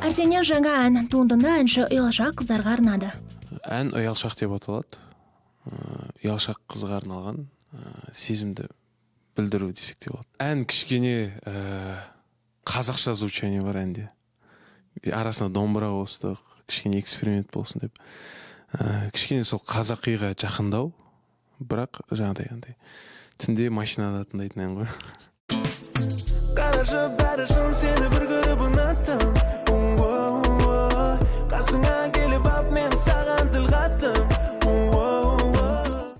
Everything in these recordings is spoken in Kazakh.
Арсеннен жаңа ән туындыны әнші ұялшақ қыздарға арнады. Ән ұялшақ деп аталады. Ұялшақ қызға арналған сезімді білдіру десек те болады. Ән кішкене қазақша звучание бар әнде. Арасына домбыра қостық, кішкене эксперимент болсын деп. Кішкене сол қазақиға жақындау, бірақ жаңағыдай түнде машинада тыңдайтын ән ғой. Қарашы бәрі шын, сені бір көріп ұнаттым. Қасыңа келіп ап, мен саған тіл қаттым.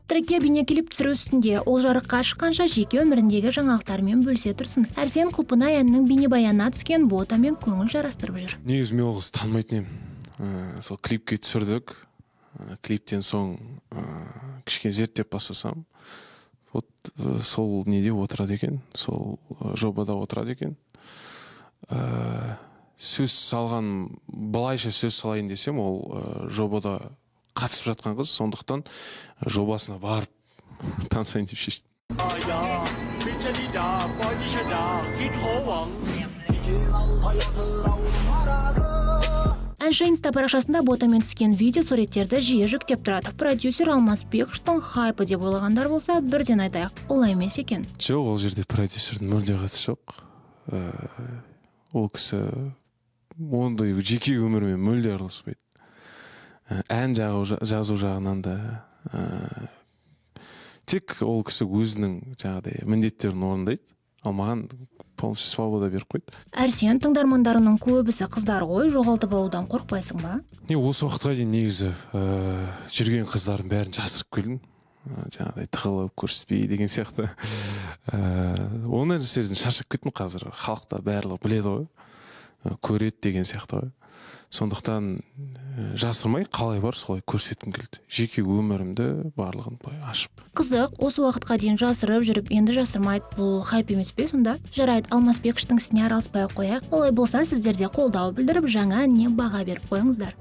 Трекке бейнеклип түсіру үстінде ол жарыққа шыққанша жеке өміріндегі жаңалықтармен бөлісе тұрсын. Арсен Құлпынай әннің бейнебаянына түскен ботамен көңіл жарастырып жүр. Негізі мен ол қызды танымайтын едім. Сол клипке түсірдік. Клиптен соң кішкене зерттеп бастасам, сол неде отырады екен, сол жобада отырады екен. Сөз салған, былайша сөз салайын десем, ол жобада қатысып жатқан қыз, сондықтан жобасына барып танысайын деп шештім. Әнші инста парақшасында ботамен түскен видео суреттерді жиі жүктеп тұрады. Продюсер Алмасбековтың хайпы деп ойлағандар болса, бірден айтайық, олай емес екен. Жоқ, ол жерде продюсердің мүлде қатысы жоқ. Ол кісі ондай жеке өмірмен мүлде араласпайды. Ән жазу жағынан да тек ол кісі өзінің жаңағыдай міндеттерін орындайды, ал маған полностью свобода беріп қойды. Арсен тыңдармандарының көбісі қыздар ғой, жоғалтып алудан қорықпайсың ба? Осы уақытқа дейін негізі жүрген қыздардың бәрін жасырып келдім. Жаңағыдай тығылып көрсетпей деген сияқты. Ол нәрселерден шаршап кеттім қазір. Халықта барлығы біледі ғой, көреді деген сияқты ғой. Сондықтан жасырмай қалай бар солай көрсеткім келді. Жеке өмірімді барлығын ашып. Қызық, осы уақытқа дейін жасырып жүріп, енді жасырмайды. Бұл хайп емес пе сонда? Жарайды, Алмасбековтың ісіне араласпай қояйық. Олай болса, сіздер де қолдау білдіріп, жаңа әніне баға беріп қойыңыздар.